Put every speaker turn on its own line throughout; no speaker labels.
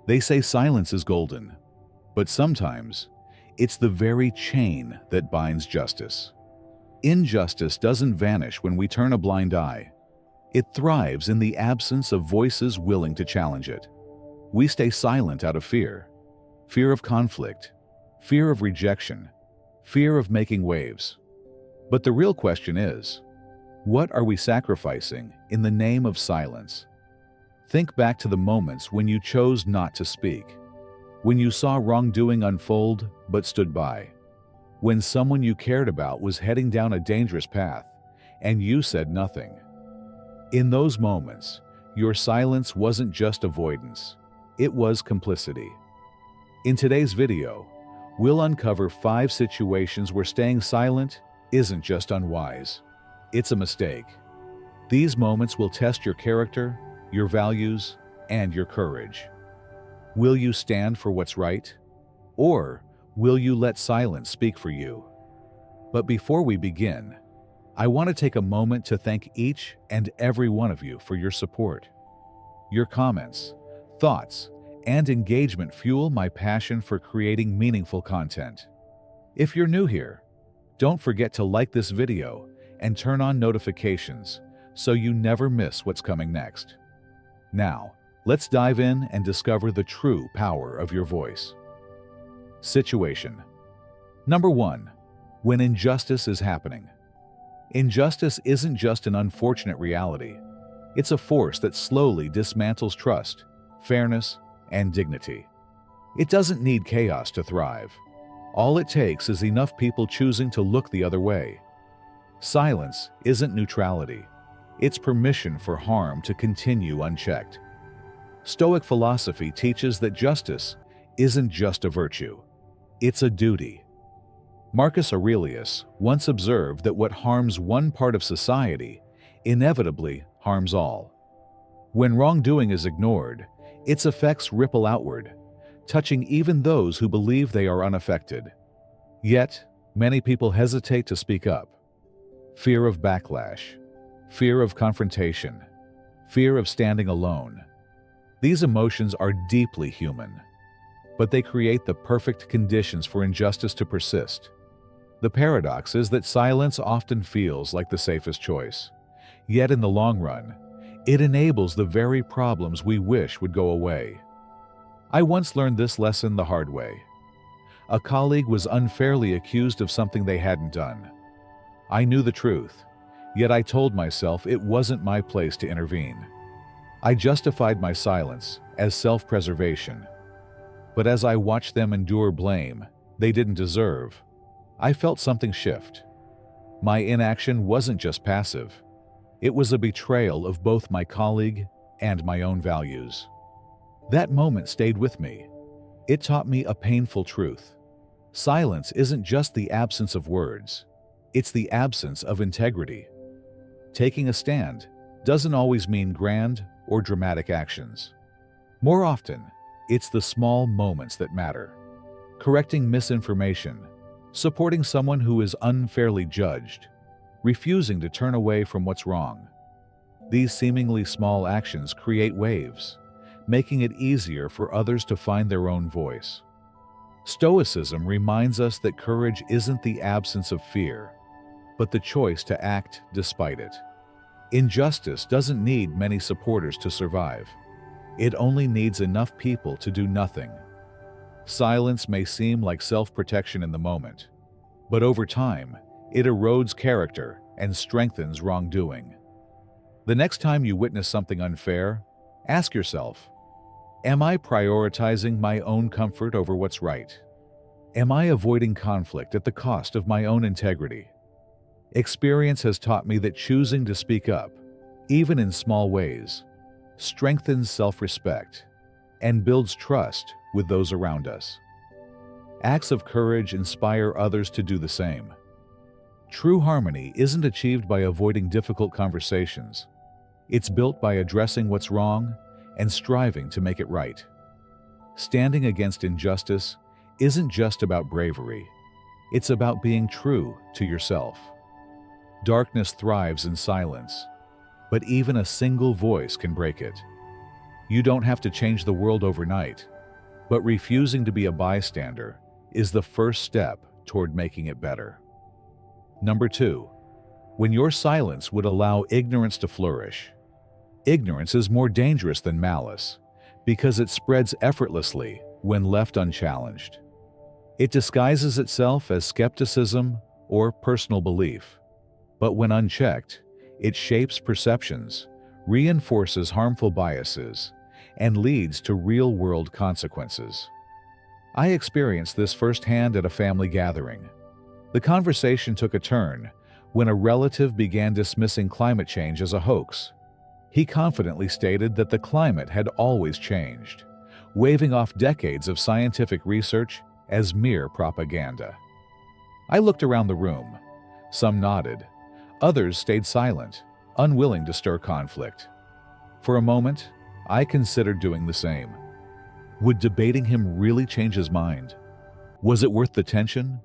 They say silence is golden, but sometimes it's the very chain that binds justice. Injustice doesn't vanish when we turn a blind eye. It thrives in the absence of voices willing to challenge it. We stay silent out of fear. Fear of conflict, fear of rejection, fear of making waves. But the real question is, what are we sacrificing in the name of silence? Think back to the moments when you chose not to speak, when you saw wrongdoing unfold but stood by, when someone you cared about was heading down a dangerous path and you said nothing. In those moments, your silence wasn't just avoidance, it was complicity. In today's video, we'll uncover 5 situations where staying silent isn't just unwise, it's a mistake. These moments will test your character, your values, and your courage. Will you stand for what's right? Or will you let silence speak for you? But before we begin, I want to take a moment to thank each and every one of you for your support. Your comments, thoughts, and engagement fuel my passion for creating meaningful content. If you're new here, don't forget to like this video and turn on notifications so you never miss what's coming next. Now, let's dive in and discover the true power of your voice. Situation. Number 1. When injustice is happening. Injustice isn't just an unfortunate reality. It's a force that slowly dismantles trust, fairness, and dignity. It doesn't need chaos to thrive. All it takes is enough people choosing to look the other way. Silence isn't neutrality. It's permission for harm to continue unchecked. Stoic philosophy teaches that justice isn't just a virtue. It's a duty. Marcus Aurelius once observed that what harms one part of society inevitably harms all. When wrongdoing is ignored, its effects ripple outward, touching even those who believe they are unaffected. Yet, many people hesitate to speak up. Fear of backlash, fear of confrontation, fear of standing alone. These emotions are deeply human, but they create the perfect conditions for injustice to persist. The paradox is that silence often feels like the safest choice, yet in the long run, it enables the very problems we wish would go away. I once learned this lesson the hard way. A colleague was unfairly accused of something they hadn't done. I knew the truth, yet I told myself it wasn't my place to intervene. I justified my silence as self-preservation. But as I watched them endure blame they didn't deserve, I felt something shift. My inaction wasn't just passive. It was a betrayal of both my colleague and my own values. That moment stayed with me. It taught me a painful truth. Silence isn't just the absence of words. It's the absence of integrity. Taking a stand doesn't always mean grand or dramatic actions. More often, it's the small moments that matter. Correcting misinformation, supporting someone who is unfairly judged, refusing to turn away from what's wrong. These seemingly small actions create waves, making it easier for others to find their own voice. Stoicism reminds us that courage isn't the absence of fear, but the choice to act despite it. Injustice doesn't need many supporters to survive. It only needs enough people to do nothing. Silence may seem like self-protection in the moment, but over time, it erodes character and strengthens wrongdoing. The next time you witness something unfair, ask yourself, am I prioritizing my own comfort over what's right? Am I avoiding conflict at the cost of my own integrity? Experience has taught me that choosing to speak up, even in small ways, strengthens self-respect and builds trust with those around us. Acts of courage inspire others to do the same. True harmony isn't achieved by avoiding difficult conversations. It's built by addressing what's wrong and striving to make it right. Standing against injustice isn't just about bravery. It's about being true to yourself. Darkness thrives in silence, but even a single voice can break it. You don't have to change the world overnight. But refusing to be a bystander is the first step toward making it better. Number 2. When your silence would allow ignorance to flourish. Ignorance is more dangerous than malice because it spreads effortlessly when left unchallenged. It disguises itself as skepticism or personal belief, but when unchecked, it shapes perceptions, reinforces harmful biases, and leads to real-world consequences. I experienced this firsthand at a family gathering. The conversation took a turn when a relative began dismissing climate change as a hoax. He confidently stated that the climate had always changed, waving off decades of scientific research as mere propaganda. I looked around the room. Some nodded. Others stayed silent, unwilling to stir conflict. For a moment, I considered doing the same. Would debating him really change his mind? Was it worth the tension?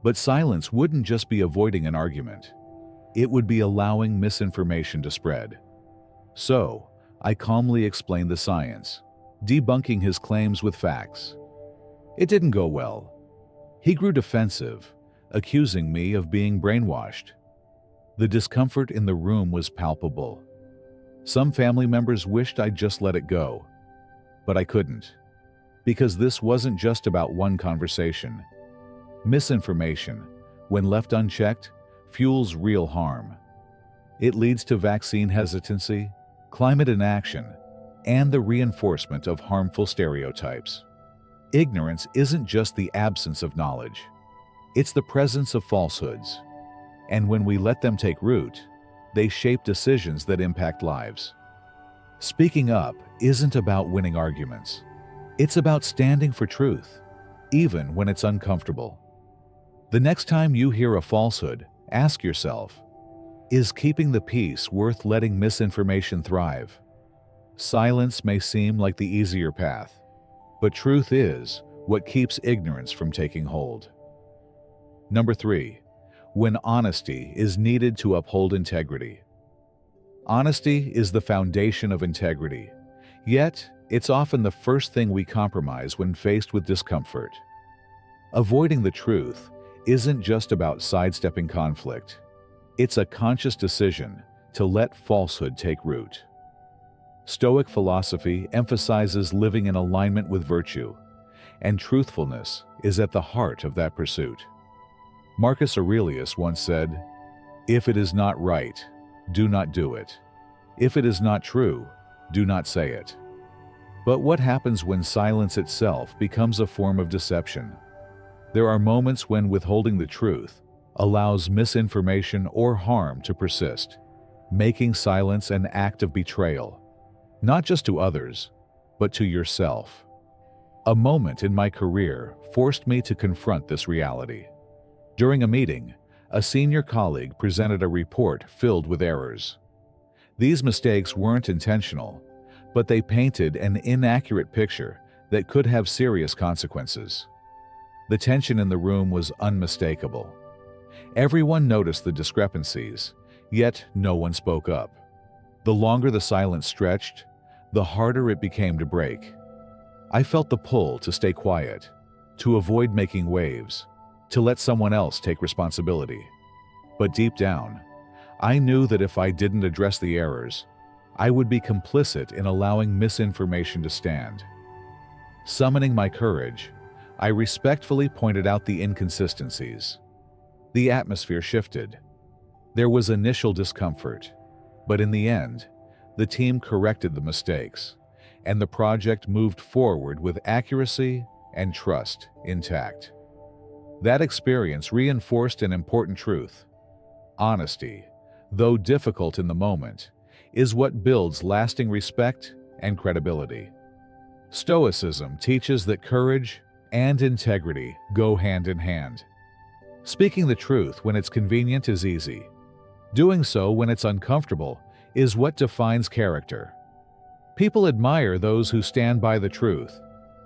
But silence wouldn't just be avoiding an argument. It would be allowing misinformation to spread. So, I calmly explained the science, debunking his claims with facts. It didn't go well. He grew defensive, accusing me of being brainwashed. The discomfort in the room was palpable. Some family members wished I'd just let it go, but I couldn't, because this wasn't just about one conversation. Misinformation, when left unchecked, fuels real harm. It leads to vaccine hesitancy, climate inaction, and the reinforcement of harmful stereotypes. Ignorance isn't just the absence of knowledge. It's the presence of falsehoods. And when we let them take root, they shape decisions that impact lives. Speaking up isn't about winning arguments. It's about standing for truth, even when it's uncomfortable. The next time you hear a falsehood, ask yourself, is keeping the peace worth letting misinformation thrive? Silence may seem like the easier path, but truth is what keeps ignorance from taking hold. Number 3. When honesty is needed to uphold integrity. Honesty is the foundation of integrity, yet it's often the first thing we compromise when faced with discomfort. Avoiding the truth isn't just about sidestepping conflict. It's a conscious decision to let falsehood take root. Stoic philosophy emphasizes living in alignment with virtue, and truthfulness is at the heart of that pursuit. Marcus Aurelius once said, "If it is not right, do not do it. If it is not true, do not say it." But what happens when silence itself becomes a form of deception? There are moments when withholding the truth allows misinformation or harm to persist, making silence an act of betrayal, not just to others, but to yourself. A moment in my career forced me to confront this reality. During a meeting, a senior colleague presented a report filled with errors. These mistakes weren't intentional, but they painted an inaccurate picture that could have serious consequences. The tension in the room was unmistakable. Everyone noticed the discrepancies, yet no one spoke up. The longer the silence stretched, the harder it became to break. I felt the pull to stay quiet, to avoid making waves, to let someone else take responsibility. But deep down, I knew that if I didn't address the errors, I would be complicit in allowing misinformation to stand. Summoning my courage, I respectfully pointed out the inconsistencies. The atmosphere shifted. There was initial discomfort, but in the end, the team corrected the mistakes, and the project moved forward with accuracy and trust intact. That experience reinforced an important truth. Honesty, though difficult in the moment, is what builds lasting respect and credibility. Stoicism teaches that courage and integrity go hand in hand. Speaking the truth when it's convenient is easy. Doing so when it's uncomfortable is what defines character. People admire those who stand by the truth,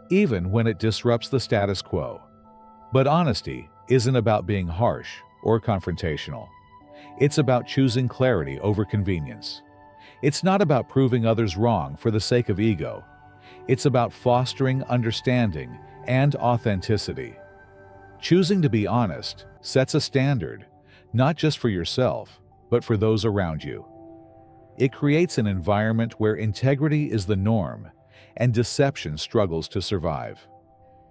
even when it disrupts the status quo. But honesty isn't about being harsh or confrontational. It's about choosing clarity over convenience. It's not about proving others wrong for the sake of ego. It's about fostering understanding and authenticity. Choosing to be honest sets a standard, not just for yourself, but for those around you. It creates an environment where integrity is the norm and deception struggles to survive.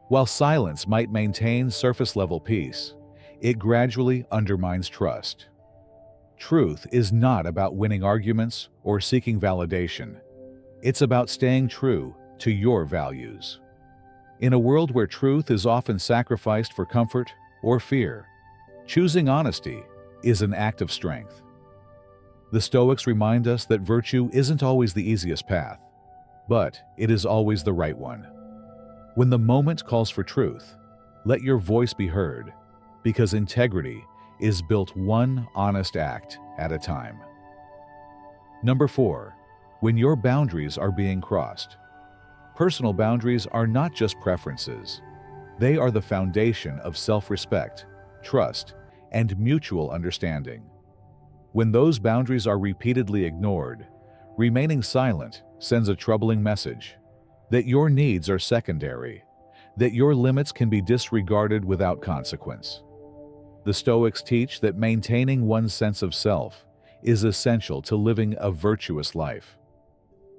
While silence might maintain surface-level peace, it gradually undermines trust. Truth is not about winning arguments or seeking validation. It's about staying true to your values. In a world where truth is often sacrificed for comfort or fear, choosing honesty is an act of strength. The Stoics remind us that virtue isn't always the easiest path, but it is always the right one. When the moment calls for truth, let your voice be heard, because integrity is built one honest act at a time. Number 4, when your boundaries are being crossed. Personal boundaries are not just preferences. They are the foundation of self-respect, trust, and mutual understanding. When those boundaries are repeatedly ignored, remaining silent sends a troubling message that your needs are secondary, that your limits can be disregarded without consequence. The Stoics teach that maintaining one's sense of self is essential to living a virtuous life.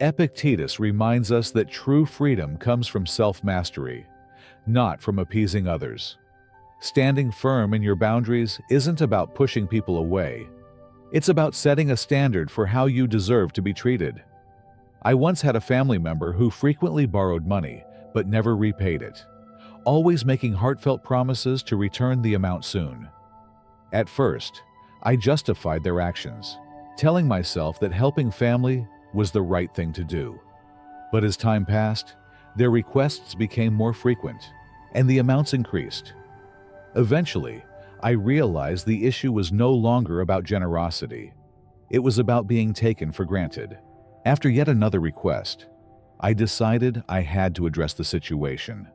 Epictetus reminds us that true freedom comes from self-mastery, not from appeasing others. Standing firm in your boundaries isn't about pushing people away. It's about setting a standard for how you deserve to be treated. I once had a family member who frequently borrowed money but never repaid it, always making heartfelt promises to return the amount soon. At first, I justified their actions, telling myself that helping family was the right thing to do. But as time passed, their requests became more frequent, and the amounts increased. Eventually, I realized the issue was no longer about generosity. It was about being taken for granted. After yet another request, I decided I had to address the situation.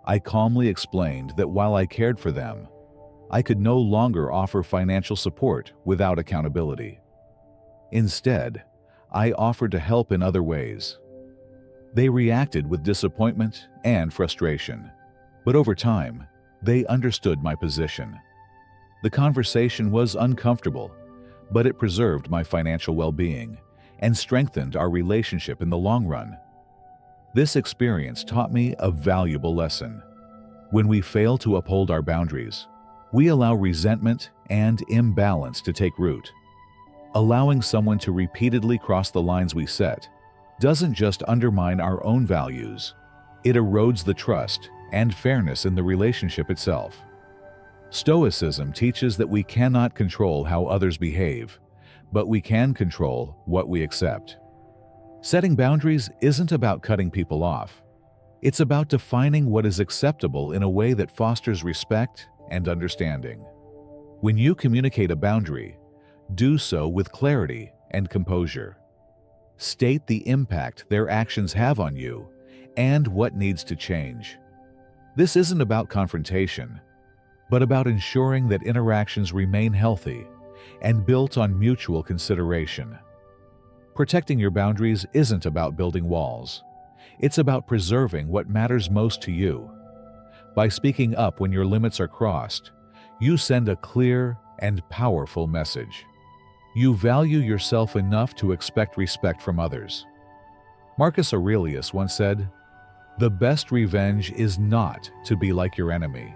I calmly explained that while I cared for them, I could no longer offer financial support without accountability. Instead, I offered to help in other ways. They reacted with disappointment and frustration, but over time, they understood my position. The conversation was uncomfortable, but it preserved my financial well-being and strengthened our relationship in the long run. This experience taught me a valuable lesson. When we fail to uphold our boundaries, we allow resentment and imbalance to take root. Allowing someone to repeatedly cross the lines we set doesn't just undermine our own values, it erodes the trust and fairness in the relationship itself. Stoicism teaches that we cannot control how others behave, but we can control what we accept. Setting boundaries isn't about cutting people off. It's about defining what is acceptable in a way that fosters respect and understanding. When you communicate a boundary, do so with clarity and composure. State the impact their actions have on you and what needs to change. This isn't about confrontation, but about ensuring that interactions remain healthy and built on mutual consideration. Protecting your boundaries isn't about building walls. It's about preserving what matters most to you. By speaking up when your limits are crossed, you send a clear and powerful message. You value yourself enough to expect respect from others. Marcus Aurelius once said, "The best revenge is not to be like your enemy."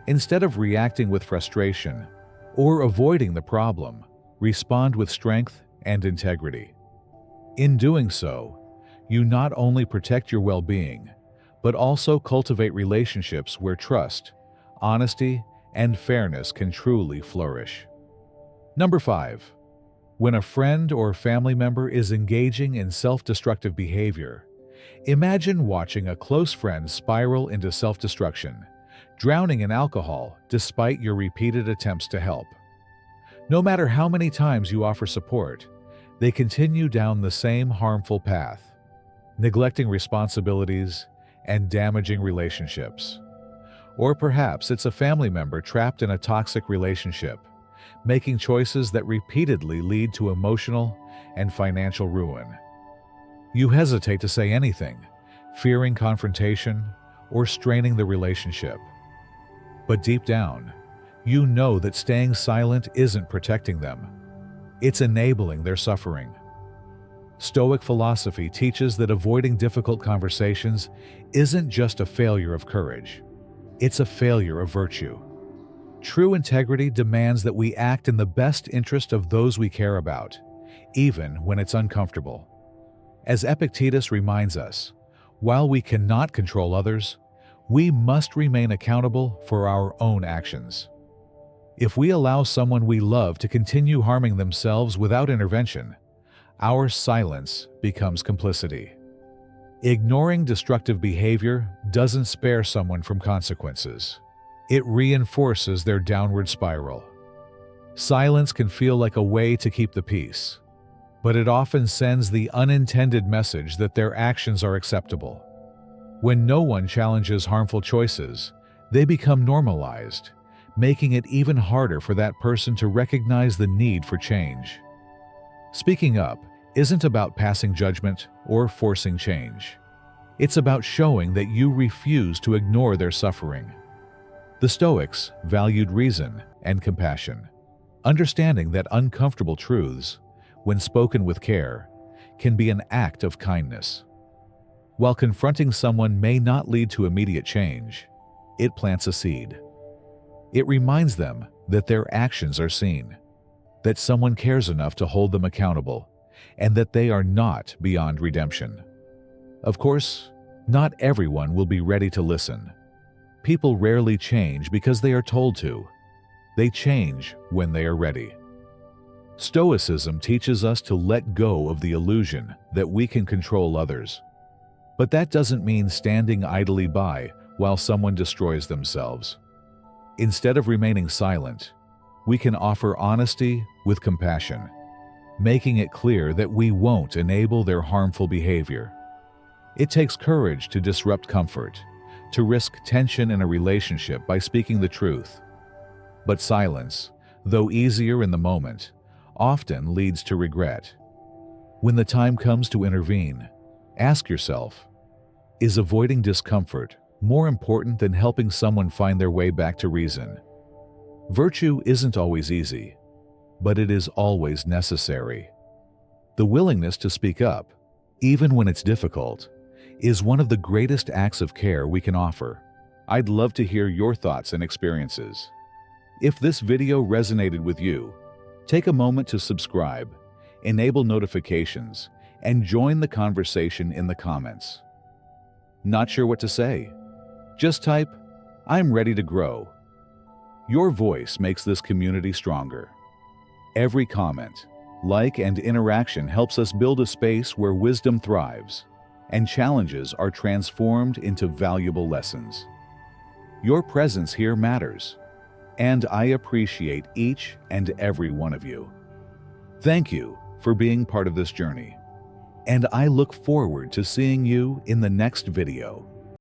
Instead of reacting with frustration or avoiding the problem, respond with strength and integrity. In doing so, you not only protect your well-being, but also cultivate relationships where trust, honesty, and fairness can truly flourish. Number 5. When a friend or family member is engaging in self-destructive behavior, imagine watching a close friend spiral into self-destruction, drowning in alcohol despite your repeated attempts to help. No matter how many times you offer support, they continue down the same harmful path, neglecting responsibilities and damaging relationships. Or perhaps it's a family member trapped in a toxic relationship, making choices that repeatedly lead to emotional and financial ruin. You hesitate to say anything, fearing confrontation, or straining the relationship. But deep down, you know that staying silent isn't protecting them. It's enabling their suffering. Stoic philosophy teaches that avoiding difficult conversations isn't just a failure of courage. It's a failure of virtue. True integrity demands that we act in the best interest of those we care about, even when it's uncomfortable. As Epictetus reminds us, while we cannot control others, we must remain accountable for our own actions. If we allow someone we love to continue harming themselves without intervention, our silence becomes complicity. Ignoring destructive behavior doesn't spare someone from consequences. It reinforces their downward spiral. Silence can feel like a way to keep the peace, but it often sends the unintended message that their actions are acceptable. When no one challenges harmful choices, they become normalized, making it even harder for that person to recognize the need for change. Speaking up isn't about passing judgment or forcing change. It's about showing that you refuse to ignore their suffering. The Stoics valued reason and compassion, understanding that uncomfortable truths, when spoken with care, can be an act of kindness. While confronting someone may not lead to immediate change, it plants a seed. It reminds them that their actions are seen, that someone cares enough to hold them accountable, and that they are not beyond redemption. Of course, not everyone will be ready to listen. People rarely change because they are told to. They change when they are ready. Stoicism teaches us to let go of the illusion that we can control others. But that doesn't mean standing idly by while someone destroys themselves. Instead of remaining silent, we can offer honesty with compassion, making it clear that we won't enable their harmful behavior. It takes courage to disrupt comfort, to risk tension in a relationship by speaking the truth. But silence, though easier in the moment, often leads to regret. When the time comes to intervene, ask yourself, is avoiding discomfort more important than helping someone find their way back to reason? Virtue isn't always easy, but it is always necessary. The willingness to speak up, even when it's difficult, is one of the greatest acts of care we can offer. I'd love to hear your thoughts and experiences. If this video resonated with you, take a moment to subscribe, enable notifications, and join the conversation in the comments. Not sure what to say? Just type, "I'm ready to grow." Your voice makes this community stronger. Every comment, like, and interaction helps us build a space where wisdom thrives and challenges are transformed into valuable lessons. Your presence here matters, and I appreciate each and every one of you. Thank you for being part of this journey, and I look forward to seeing you in the next video.